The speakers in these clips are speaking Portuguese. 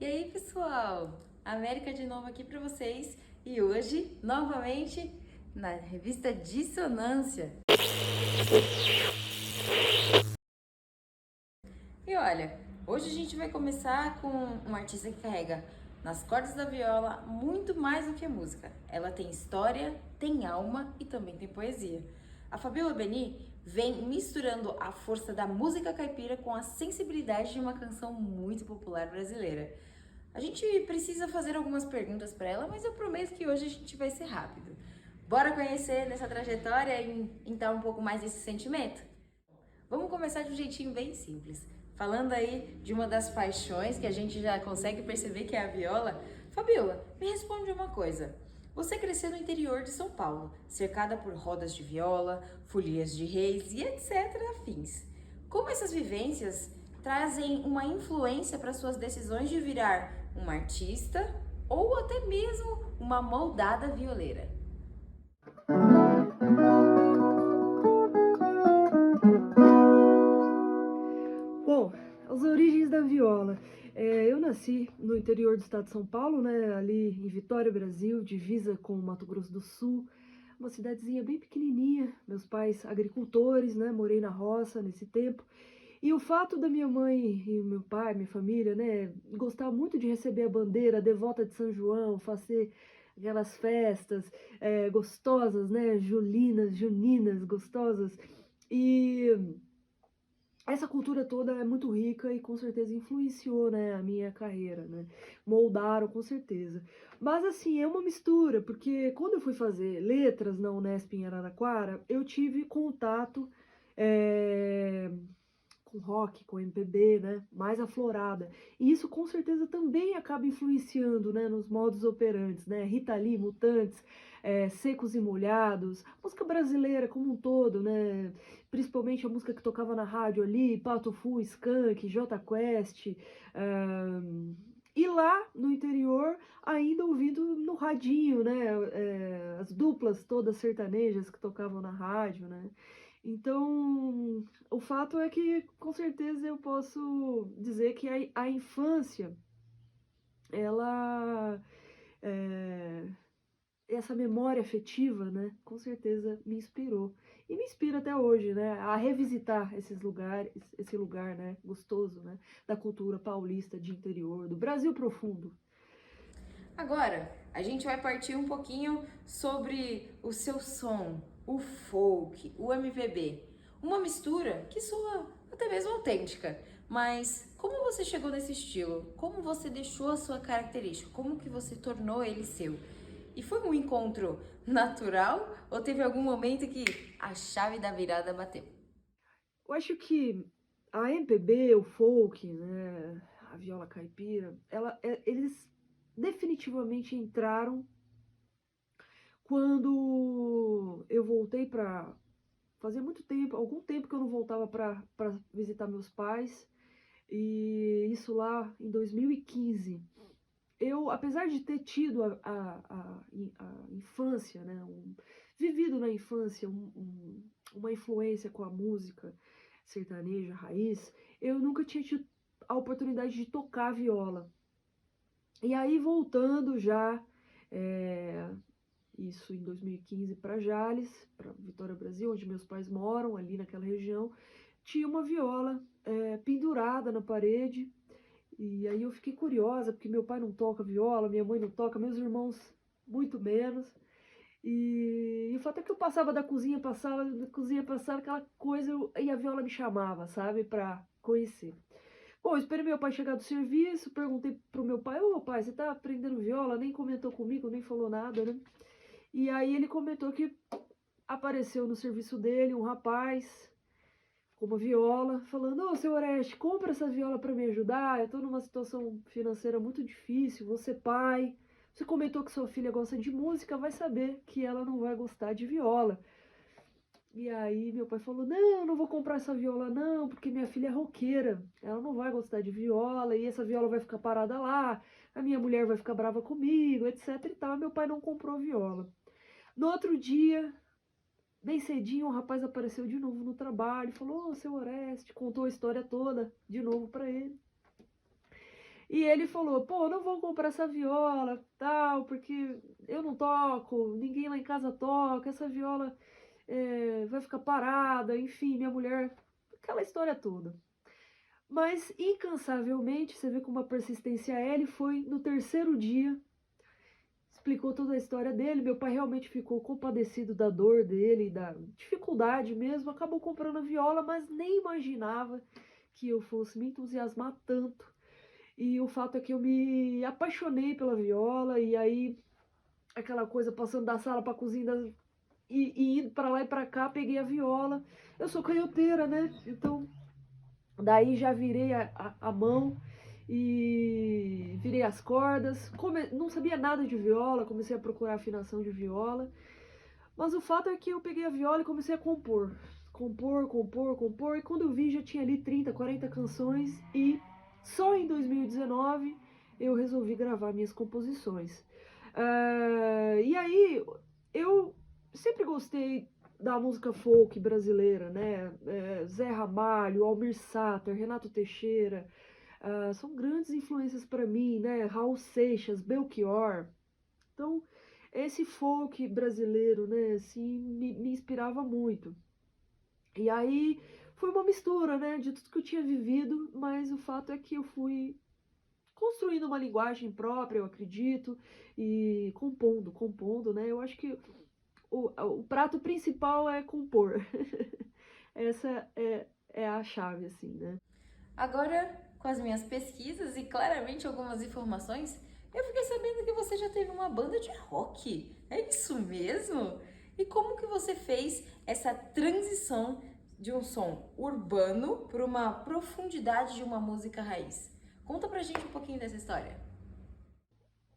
E aí, pessoal? América de novo aqui para vocês e hoje, novamente, na revista Dissonância. E olha, hoje a gente vai começar com uma artista que carrega nas cordas da viola muito mais do que a música. Ela tem história, tem alma e também tem poesia. A Fabiola Beni vem misturando a força da música caipira com a sensibilidade de uma canção muito popular brasileira. A gente precisa fazer algumas perguntas para ela, mas eu prometo que hoje a gente vai ser rápido. Bora conhecer nessa trajetória e entrar um pouco mais desse sentimento? Vamos começar de um jeitinho bem simples. Falando aí de uma das paixões que a gente já consegue perceber que é a viola. Fabiola, me responde uma coisa. Você cresceu no interior de São Paulo, cercada por rodas de viola, folias de reis e etc. afins. Como essas vivências trazem uma influência para suas decisões de virar uma artista ou até mesmo uma moldada violeira? Bom, as origens da viola. Eu nasci no interior do estado de São Paulo, né, ali em Vitória, Brasil, divisa com o Mato Grosso do Sul, uma cidadezinha bem pequenininha. Meus pais agricultores, né, morei na roça nesse tempo. E o fato da minha mãe e meu pai, minha família, né, gostar muito de receber a bandeira, a devota de São João, fazer aquelas festas gostosas, né, julinas, juninas, gostosas. E essa cultura toda é muito rica e com certeza influenciou, né, a minha carreira, né? Moldaram com certeza. Mas assim, é uma mistura, porque quando eu fui fazer letras na Unesp em Araraquara, eu tive contato eh, com rock, com MPB, né, mais aflorada. E isso com certeza também acaba influenciando, né, nos modos operantes, né? Rita Lee, Mutantes, Secos e Molhados, música brasileira como um todo, né? Principalmente a música que tocava na rádio ali, Pato Fu, Skank, Jota Quest, e lá no interior, ainda ouvindo no radinho, né? As duplas todas sertanejas que tocavam na rádio, né? Então, o fato é que, com certeza, eu posso dizer que a infância, ela, é, essa memória afetiva, né, com certeza me inspirou. E me inspira até hoje, né, a revisitar esses lugares, esse lugar, né, gostoso, né, da cultura paulista de interior, do Brasil profundo. Agora, a gente vai partir um pouquinho sobre o seu som, o folk, o MPB. Uma mistura que soa até mesmo autêntica. Mas como você chegou nesse estilo? Como você deixou a sua característica? Como que você tornou ele seu? E foi um encontro natural ou teve algum momento que a chave da virada bateu? Eu acho que a MPB, o folk, né, a viola caipira, eles definitivamente entraram quando eu voltei para fazia muito tempo, algum tempo que eu não voltava para visitar meus pais, e isso lá em 2015. Eu, apesar de ter tido a infância, né, vivido na infância uma influência com a música sertaneja, raiz, eu nunca tinha tido a oportunidade de tocar viola. E aí, voltando já, é, isso em 2015 para Jales, para Vitória, Brasil, onde meus pais moram, ali naquela região, tinha uma viola pendurada na parede. E aí eu fiquei curiosa, porque meu pai não toca viola, minha mãe não toca, meus irmãos muito menos. E o fato é que eu passava da cozinha, passava aquela coisa, e a viola me chamava, sabe, pra conhecer. Bom, eu esperei meu pai chegar do serviço, perguntei pro meu pai, ô pai, você tá aprendendo viola? Nem comentou comigo, nem falou nada, né? E aí ele comentou que apareceu no serviço dele um rapaz com uma viola, falando, ô seu Oreste, compra essa viola para me ajudar, eu tô numa situação financeira muito difícil, você pai, você comentou que sua filha gosta de música, vai saber que ela não vai gostar de viola. E aí meu pai falou, não, não vou comprar essa viola não, porque minha filha é roqueira, ela não vai gostar de viola, e essa viola vai ficar parada lá, a minha mulher vai ficar brava comigo, etc e tal. Meu pai não comprou a viola. No outro dia, bem cedinho, o rapaz apareceu de novo no trabalho, falou, ô, seu Oreste, contou a história toda de novo para ele. E ele falou: pô, não vou comprar essa viola, tal, porque eu não toco, ninguém lá em casa toca, essa viola vai ficar parada, enfim, minha mulher, aquela história toda. Mas, incansavelmente, você vê com uma persistência ele foi no terceiro dia, explicou toda a história dele. Meu pai realmente ficou compadecido da dor dele, da dificuldade mesmo, acabou comprando a viola, mas nem imaginava que eu fosse me entusiasmar tanto. E o fato é que eu me apaixonei pela viola, e aí aquela coisa passando da sala para a cozinha e indo para lá e para cá, peguei a viola. Eu sou canhoteira, né? Então daí já virei a mão e virei as cordas. Não sabia nada de viola, comecei a procurar afinação de viola. Mas o fato é que eu peguei a viola e comecei a compor. Compor, compor, compor. E quando eu vi, já tinha ali 30, 40 canções. E só em 2019 eu resolvi gravar minhas composições. E aí eu sempre gostei da música folk brasileira, né? Zé Ramalho, Almir Sater, Renato Teixeira, são grandes influências para mim, né? Raul Seixas, Belchior. Então, esse folk brasileiro, né, assim, me inspirava muito. E aí foi uma mistura, né, de tudo que eu tinha vivido, mas o fato é que eu fui construindo uma linguagem própria, eu acredito, e compondo, né? Eu acho que o prato principal é compor. Essa é a chave, assim, né? Agora, com as minhas pesquisas e claramente algumas informações, eu fiquei sabendo que você já teve uma banda de rock. É isso mesmo? E como que você fez essa transição de um som urbano para uma profundidade de uma música raiz? Conta pra gente um pouquinho dessa história.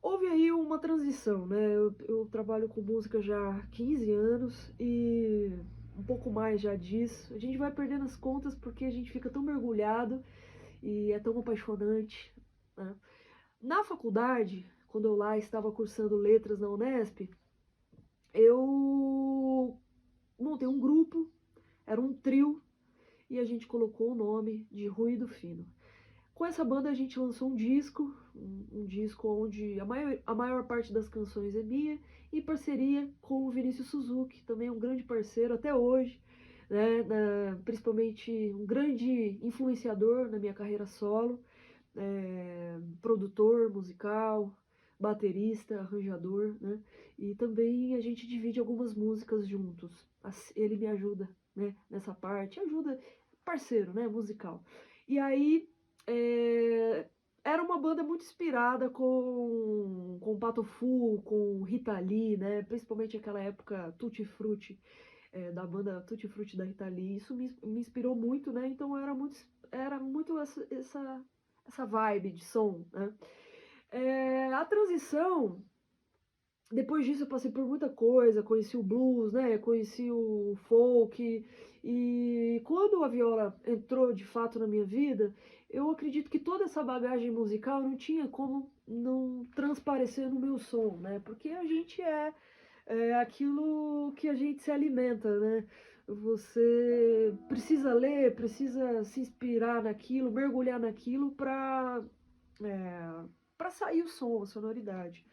Houve aí uma transição, né? Eu trabalho com música já há 15 anos e um pouco mais já disso. A gente vai perdendo as contas porque a gente fica tão mergulhado e é tão apaixonante, né? Na faculdade, quando eu lá estava cursando letras na Unesp, eu montei um grupo, era um trio, e a gente colocou o nome de Ruído Fino. Com essa banda a gente lançou um disco, um disco onde a maior parte das canções é minha, em parceria com o Vinícius Suzuki, também um grande parceiro até hoje, né, principalmente um grande influenciador na minha carreira solo, produtor musical, baterista, arranjador, né, e também a gente divide algumas músicas juntos. Ele me ajuda, né, nessa parte, ajuda, parceiro, né, musical. E aí é, era uma banda muito inspirada com Pato Fu, com Rita Lee, né? Principalmente aquela época Tutti Frutti, da banda Tutti Frutti da Rita Lee. Isso me inspirou muito, né? Então era muito essa vibe de som, né? A transição, depois disso eu passei por muita coisa, conheci o blues, né? Conheci o folk. E quando a viola entrou de fato na minha vida, eu acredito que toda essa bagagem musical não tinha como não transparecer no meu som, né? Porque a gente é aquilo que a gente se alimenta, né? Você precisa ler, precisa se inspirar naquilo, mergulhar naquilo para sair o som, a sonoridade.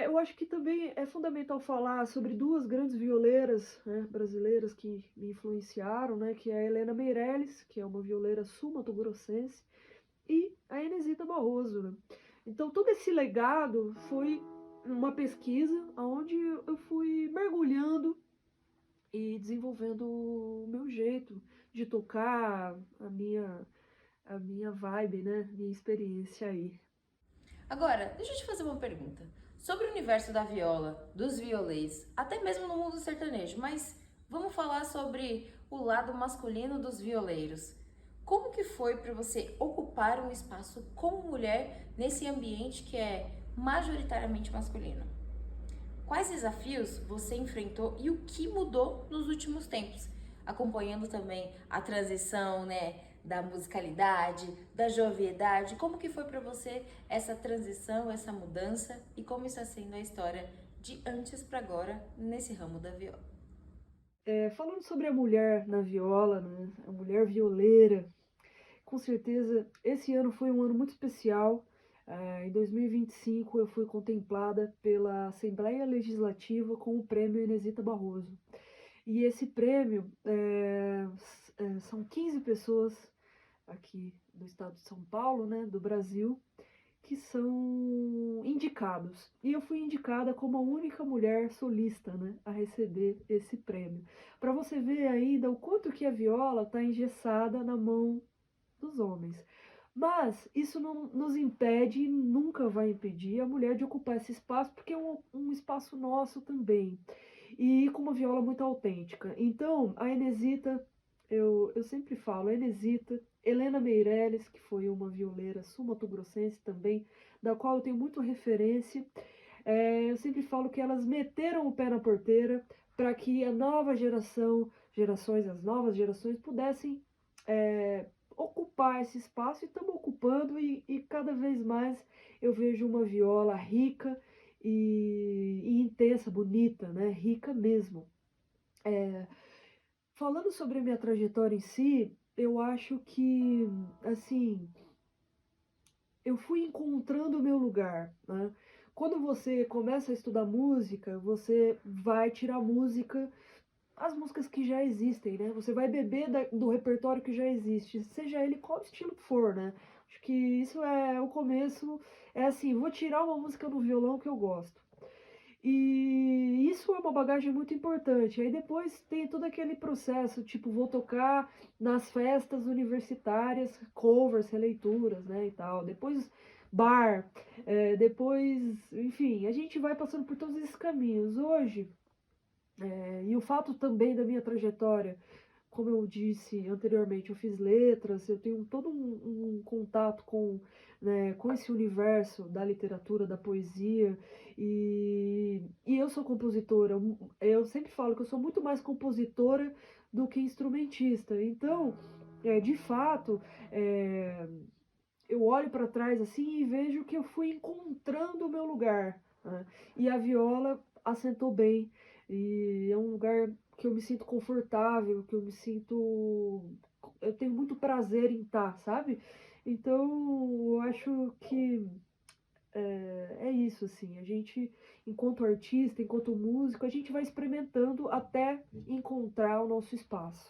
Eu acho que também é fundamental falar sobre duas grandes violeiras, né, brasileiras que me influenciaram, né, que é a Helena Meirelles, que é uma violeira sul-mato-grossense, e a Enesita Barroso, né? Então todo esse legado foi uma pesquisa onde eu fui mergulhando e desenvolvendo o meu jeito de tocar, a minha vibe, né, minha experiência aí. Agora, deixa eu te fazer uma pergunta. Sobre o universo da viola, dos violeiros, até mesmo no mundo sertanejo, mas vamos falar sobre o lado masculino dos violeiros. Como que foi para você ocupar um espaço como mulher nesse ambiente que é majoritariamente masculino? Quais desafios você enfrentou e o que mudou nos últimos tempos? Acompanhando também a transição, né, da musicalidade, da joviedade. Como que foi para você essa transição, essa mudança e como está sendo a história de antes para agora nesse ramo da viola? Falando sobre a mulher na viola, né, a mulher violeira, com certeza, esse ano foi um ano muito especial. Em 2025, eu fui contemplada pela Assembleia Legislativa com o Prêmio Inesita Barroso. E esse prêmio, são 15 pessoas aqui do estado de São Paulo, né, do Brasil, que são indicados. E eu fui indicada como a única mulher solista, né, a receber esse prêmio. Para você ver ainda o quanto que a viola está engessada na mão dos homens. Mas isso não nos impede, nunca vai impedir a mulher de ocupar esse espaço, porque é um espaço nosso também. E com uma viola muito autêntica. Então, a Enesita, eu sempre falo, a Enesita, Helena Meirelles, que foi uma violeira sul-mato-grossense também, da qual eu tenho muito referência, eu sempre falo que elas meteram o pé na porteira para que a nova geração, as novas gerações pudessem ocupar esse espaço, e estamos ocupando, e cada vez mais eu vejo uma viola rica e intensa, bonita, né? Rica mesmo. Falando sobre a minha trajetória em si, eu acho que, assim, eu fui encontrando o meu lugar, né? Quando você começa a estudar música, você vai tirar música, as músicas que já existem, né? Você vai beber do repertório que já existe, seja ele qual estilo for, né? Acho que isso é o começo, é assim, vou tirar uma música no violão que eu gosto. E isso é uma bagagem muito importante. Aí depois tem todo aquele processo, tipo, vou tocar nas festas universitárias, covers, releituras, né, e tal. Depois bar, depois, enfim, a gente vai passando por todos esses caminhos. Hoje, e o fato também da minha trajetória, como eu disse anteriormente, eu fiz letras, eu tenho todo um contato com, né, com esse universo da literatura, da poesia, e eu sou compositora. Eu sempre falo que eu sou muito mais compositora do que instrumentista. Então, de fato, é, eu olho para trás assim e vejo que eu fui encontrando o meu lugar, né? E a viola assentou bem. E é um lugar que eu me sinto confortável, que eu me sinto. Eu tenho muito prazer em estar, sabe? Então, eu acho que é isso, assim. A gente, enquanto artista, enquanto músico, a gente vai experimentando até encontrar o nosso espaço.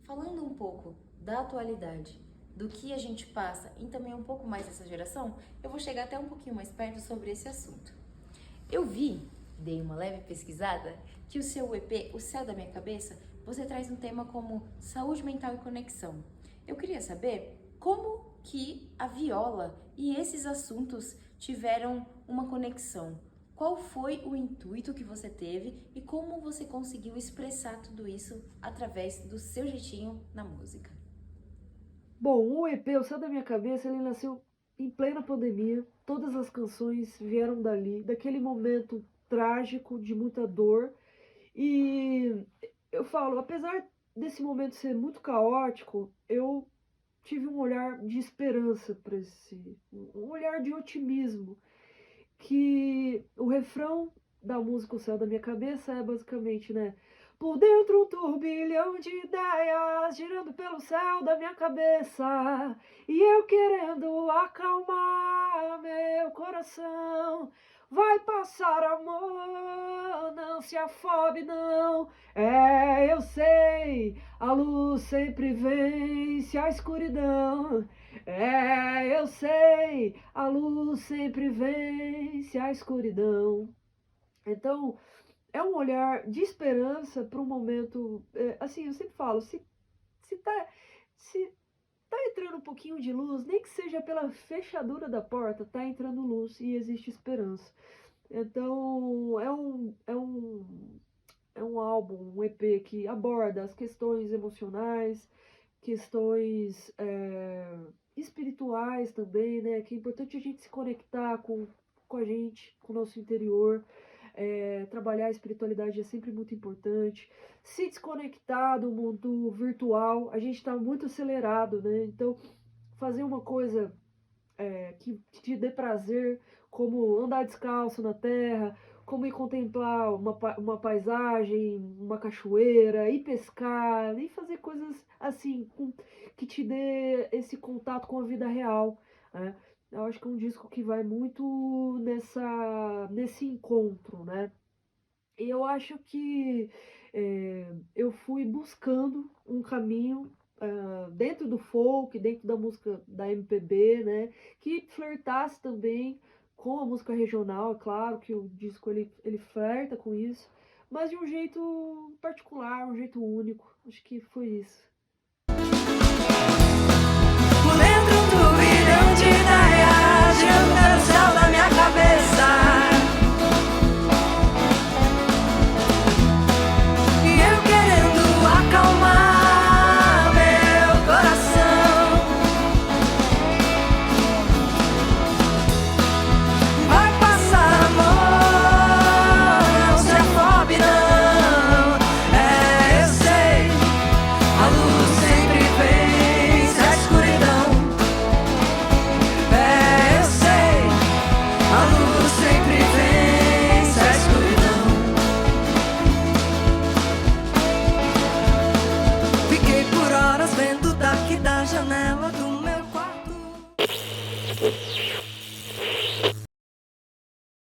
Falando um pouco da atualidade, do que a gente passa e também um pouco mais dessa geração, eu vou chegar até um pouquinho mais perto sobre esse assunto. Eu vi, dei uma leve pesquisada, que o seu EP, O Céu da Minha Cabeça, você traz um tema como saúde mental e conexão. Eu queria saber como que a viola e esses assuntos tiveram uma conexão. Qual foi o intuito que você teve e como você conseguiu expressar tudo isso através do seu jeitinho na música? Bom, o EP, O Céu da Minha Cabeça, ele nasceu em plena pandemia. Todas as canções vieram dali, daquele momento trágico, de muita dor. E eu falo, apesar desse momento ser muito caótico, eu tive um olhar de esperança para um olhar de otimismo, que o refrão da música O Céu da Minha Cabeça é basicamente, né? Por dentro um turbilhão de ideias girando pelo céu da minha cabeça, e eu querendo acalmar meu coração. Vai passar, amor, não se afobe não. Eu sei, a luz sempre vence a escuridão. Eu sei, a luz sempre vence a escuridão. Então, é um olhar de esperança para um momento. Assim, eu sempre falo, se tá, se tá entrando um pouquinho de luz, nem que seja pela fechadura da porta, tá entrando luz e existe esperança. Então, é um álbum, um EP que aborda as questões emocionais, questões espirituais também, né? Que é importante a gente se conectar com a gente, com o nosso interior. Trabalhar a espiritualidade é sempre muito importante. Se desconectar do mundo virtual, a gente está muito acelerado, né? Então, fazer uma coisa que te dê prazer, como andar descalço na terra, como ir contemplar uma paisagem, uma cachoeira, ir pescar, ir fazer coisas assim, que te dê esse contato com a vida real, né? Eu acho que é um disco que vai muito nesse encontro, né? E eu acho que eu fui buscando um caminho dentro do folk, dentro da música da MPB, né, que flertasse também com a música regional. É claro que o disco ele flerta com isso, mas de um jeito particular, um jeito único. Acho que foi isso. Por dentro um turbilhão de ideias girando pelo céu da minha cabeça. E eu querendo acalmar meu coração. Vai passar amor, não se afobe não. Eu sei, a luz sempre vence a escuridão. Eu sei, a luz sempre vence a escuridão. Fiquei por horas vendo daqui da janela do meu quarto.